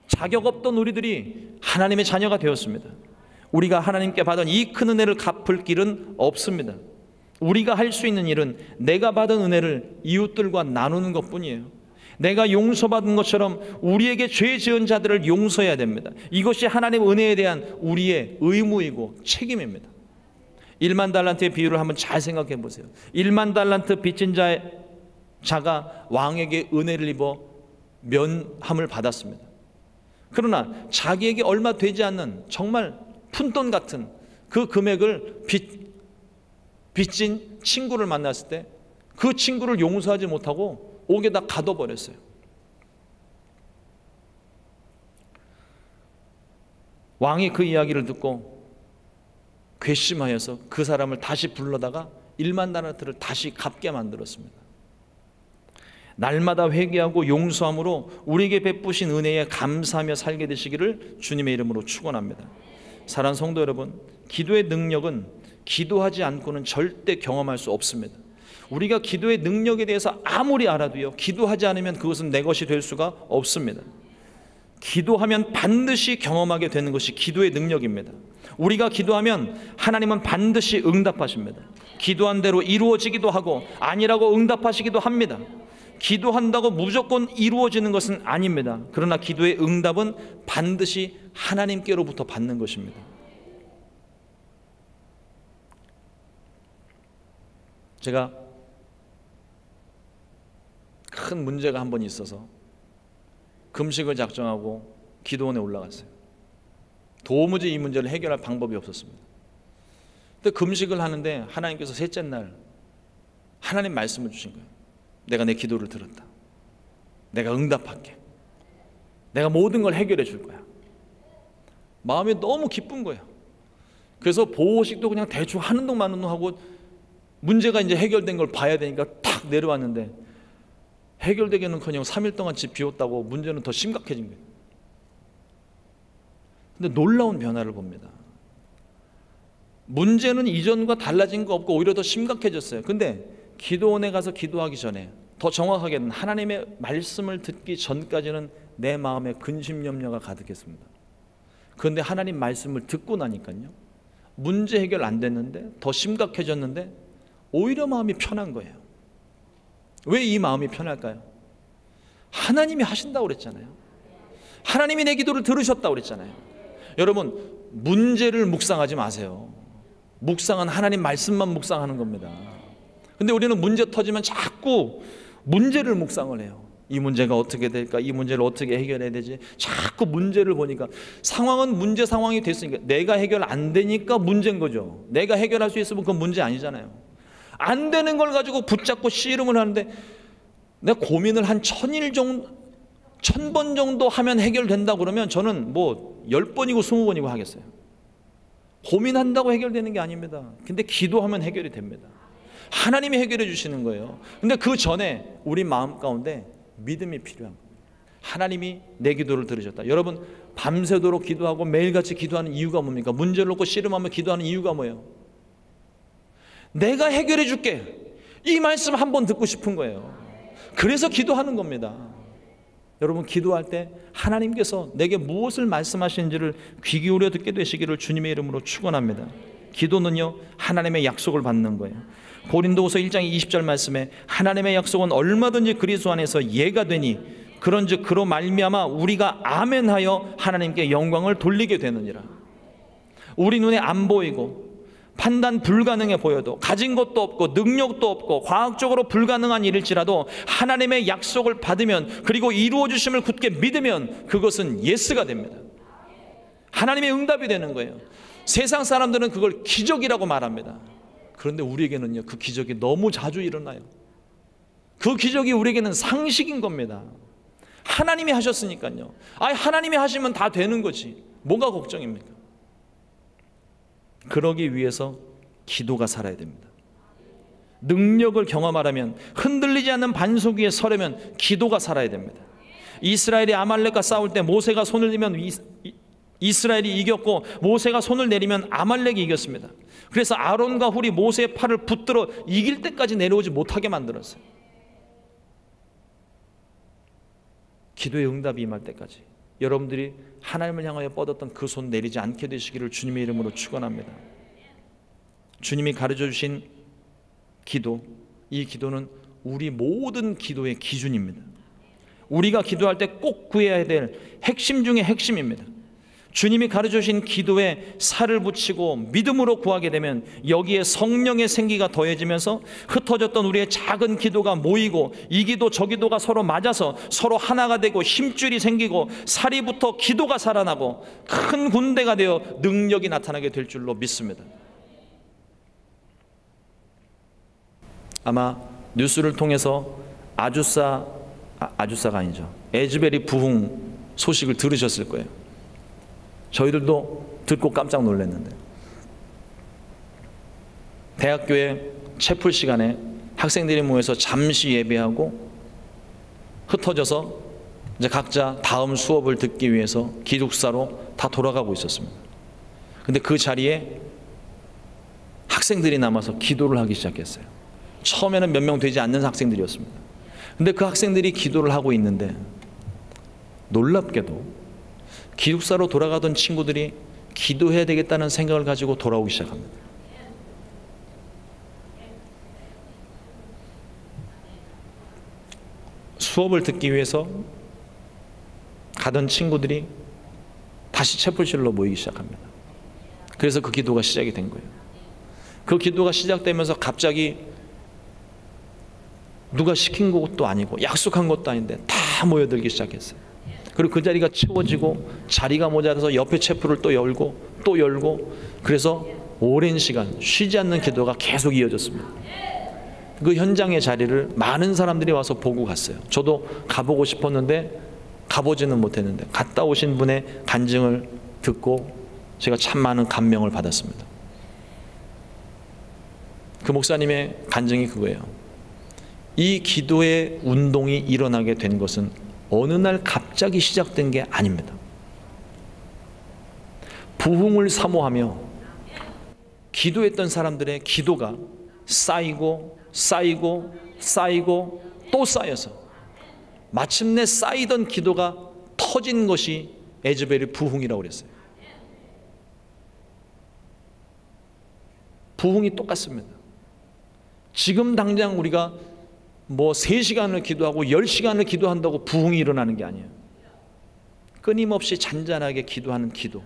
자격 없던 우리들이 하나님의 자녀가 되었습니다. 우리가 하나님께 받은 이 큰 은혜를 갚을 길은 없습니다. 우리가 할 수 있는 일은 내가 받은 은혜를 이웃들과 나누는 것뿐이에요. 내가 용서받은 것처럼 우리에게 죄 지은 자들을 용서해야 됩니다. 이것이 하나님의 은혜에 대한 우리의 의무이고 책임입니다. 1만 달란트의 비유를 한번 잘 생각해 보세요. 1만 달란트 빚진 자가 왕에게 은혜를 입어 면함을 받았습니다. 그러나 자기에게 얼마 되지 않는 정말 푼돈 같은 그 금액을 빚진 친구를 만났을 때 그 친구를 용서하지 못하고 옥에다 가둬버렸어요. 왕이 그 이야기를 듣고 괘씸하여서 그 사람을 다시 불러다가 1만 달란트를 다시 갚게 만들었습니다. 날마다 회개하고 용서함으로 우리에게 베푸신 은혜에 감사하며 살게 되시기를 주님의 이름으로 축원합니다. 사랑하는 성도 여러분, 기도의 능력은 기도하지 않고는 절대 경험할 수 없습니다. 우리가 기도의 능력에 대해서 아무리 알아도요, 기도하지 않으면 그것은 내 것이 될 수가 없습니다. 기도하면 반드시 경험하게 되는 것이 기도의 능력입니다. 우리가 기도하면 하나님은 반드시 응답하십니다. 기도한 대로 이루어지기도 하고 아니라고 응답하시기도 합니다. 기도한다고 무조건 이루어지는 것은 아닙니다. 그러나 기도의 응답은 반드시 하나님께로부터 받는 것입니다. 제가 큰 문제가 한 번 있어서 금식을 작정하고 기도원에 올라갔어요. 도무지 이 문제를 해결할 방법이 없었습니다. 근데 금식을 하는데 하나님께서 셋째 날 하나님 말씀을 주신 거예요. 내가 내 기도를 들었다. 내가 응답할게. 내가 모든 걸 해결해 줄 거야. 마음이 너무 기쁜 거예요. 그래서 보호식도 그냥 대충 하는 동 마는 동 하고 문제가 이제 해결된 걸 봐야 되니까 탁 내려왔는데 해결되기는커녕 3일 동안 집 비웠다고 문제는 더 심각해진 거예요. 근데 놀라운 변화를 봅니다. 문제는 이전과 달라진 거 없고 오히려 더 심각해졌어요. 근데 기도원에 가서 기도하기 전에, 더 정확하게는 하나님의 말씀을 듣기 전까지는 내 마음에 근심 염려가 가득했습니다. 그런데 하나님 말씀을 듣고 나니까요, 문제 해결 안 됐는데 더 심각해졌는데 오히려 마음이 편한 거예요. 왜 이 마음이 편할까요? 하나님이 하신다고 그랬잖아요. 하나님이 내 기도를 들으셨다고 그랬잖아요. 여러분, 문제를 묵상하지 마세요. 묵상은 하나님 말씀만 묵상하는 겁니다. 근데 우리는 문제 터지면 자꾸 문제를 묵상을 해요. 이 문제가 어떻게 될까? 이 문제를 어떻게 해결해야 되지? 자꾸 문제를 보니까 상황은 문제 상황이 됐으니까 내가 해결 안 되니까 문제인 거죠. 내가 해결할 수 있으면 그건 문제 아니잖아요. 안 되는 걸 가지고 붙잡고 씨름을 하는데 내가 고민을 한 1000번 정도 하면 해결된다 그러면 저는 뭐 10번이고 20번이고 하겠어요. 고민한다고 해결되는 게 아닙니다. 근데 기도하면 해결이 됩니다. 하나님이 해결해 주시는 거예요. 근데 그 전에 우리 마음 가운데 믿음이 필요한 겁니다. 하나님이 내 기도를 들으셨다. 여러분, 밤새도록 기도하고 매일같이 기도하는 이유가 뭡니까? 문제를 놓고 씨름하며 기도하는 이유가 뭐예요? 내가 해결해 줄게. 이 말씀 한번 듣고 싶은 거예요. 그래서 기도하는 겁니다. 여러분, 기도할 때 하나님께서 내게 무엇을 말씀하시는지를 귀 기울여 듣게 되시기를 주님의 이름으로 축원합니다. 기도는요, 하나님의 약속을 받는 거예요. 고린도후서 1장 20절 말씀에 하나님의 약속은 얼마든지 그리스도 안에서 예가 되니 그런즉 그로 말미암아 우리가 아멘하여 하나님께 영광을 돌리게 되느니라. 우리 눈에 안 보이고 판단 불가능해 보여도 가진 것도 없고 능력도 없고 과학적으로 불가능한 일일지라도 하나님의 약속을 받으면 그리고 이루어 주심을 굳게 믿으면 그것은 예스가 됩니다. 하나님의 응답이 되는 거예요. 세상 사람들은 그걸 기적이라고 말합니다. 그런데 우리에게는요, 그 기적이 너무 자주 일어나요. 그 기적이 우리에게는 상식인 겁니다. 하나님이 하셨으니까요. 하나님이 하시면 다 되는 거지. 뭐가 걱정입니까? 그러기 위해서 기도가 살아야 됩니다. 능력을 경험하려면, 흔들리지 않는 반석 위에 서려면 기도가 살아야 됩니다. 이스라엘이 아말렉과 싸울 때 모세가 손을 내면 이스라엘이 이겼고 모세가 손을 내리면 아말렉이 이겼습니다. 그래서 아론과 훌이 모세의 팔을 붙들어 이길 때까지 내려오지 못하게 만들었어요. 기도의 응답이 임할 때까지 여러분들이 하나님을 향하여 뻗었던 그 손 내리지 않게 되시기를 주님의 이름으로 축원합니다. 주님이 가르쳐 주신 기도, 이 기도는 우리 모든 기도의 기준입니다. 우리가 기도할 때 꼭 구해야 될 핵심 중에 핵심입니다. 주님이 가르쳐 주신 기도에 살을 붙이고 믿음으로 구하게 되면 여기에 성령의 생기가 더해지면서 흩어졌던 우리의 작은 기도가 모이고 이 기도 저 기도가 서로 맞아서 서로 하나가 되고 힘줄이 생기고 살이 붙어 기도가 살아나고 큰 군대가 되어 능력이 나타나게 될 줄로 믿습니다. 아마 뉴스를 통해서 아주사가 아니죠, 에즈벨이 부흥 소식을 들으셨을 거예요. 저희들도 듣고 깜짝 놀랐는데, 대학교에 채플 시간에 학생들이 모여서 잠시 예배하고 흩어져서 이제 각자 다음 수업을 듣기 위해서 기숙사로 다 돌아가고 있었습니다. 근데 그 자리에 학생들이 남아서 기도를 하기 시작했어요. 처음에는 몇 명 되지 않는 학생들이었습니다. 근데 그 학생들이 기도를 하고 있는데 놀랍게도 기숙사로 돌아가던 친구들이 기도해야 되겠다는 생각을 가지고 돌아오기 시작합니다. 수업을 듣기 위해서 가던 친구들이 다시 채플실로 모이기 시작합니다. 그래서 그 기도가 시작이 된 거예요. 그 기도가 시작되면서 갑자기 누가 시킨 것도 아니고 약속한 것도 아닌데 다 모여들기 시작했어요. 그리고 그 자리가 채워지고 자리가 모자라서 옆에 채플을 또 열고 또 열고, 그래서 오랜 시간 쉬지 않는 기도가 계속 이어졌습니다. 그 현장의 자리를 많은 사람들이 와서 보고 갔어요. 저도 가보고 싶었는데 가보지는 못했는데 갔다 오신 분의 간증을 듣고 제가 참 많은 감명을 받았습니다. 그 목사님의 간증이 그거예요. 이 기도의 운동이 일어나게 된 것은 어느 날 갑자기 시작된 게 아닙니다. 부흥을 사모하며 기도했던 사람들의 기도가 쌓이고 쌓이고 쌓이고 또 쌓여서 마침내 쌓이던 기도가 터진 것이 에즈벨의 부흥이라고 그랬어요. 부흥이 똑같습니다. 지금 당장 우리가 뭐 3시간을 기도하고 10시간을 기도한다고 부흥이 일어나는 게 아니에요. 끊임없이 잔잔하게 기도하는 기도,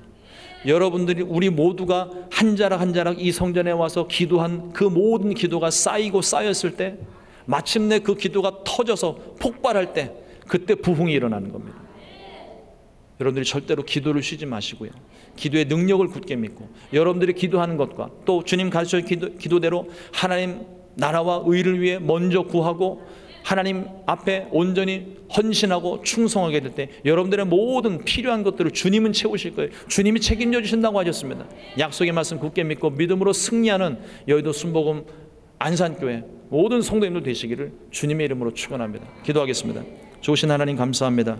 여러분들이 우리 모두가 한 자락 한 자락 이 성전에 와서 기도한 그 모든 기도가 쌓이고 쌓였을 때 마침내 그 기도가 터져서 폭발할 때 그때 부흥이 일어나는 겁니다. 여러분들이 절대로 기도를 쉬지 마시고요, 기도의 능력을 굳게 믿고 여러분들이 기도하는 것과 또 주님 가르쳐주신 기도대로 하나님 나라와 의를 위해 먼저 구하고 하나님 앞에 온전히 헌신하고 충성하게 될 때 여러분들의 모든 필요한 것들을 주님은 채우실 거예요. 주님이 책임져 주신다고 하셨습니다. 약속의 말씀 굳게 믿고 믿음으로 승리하는 여의도 순복음 안산교회 모든 성도님들 되시기를 주님의 이름으로 축원합니다. 기도하겠습니다. 좋으신 하나님 감사합니다.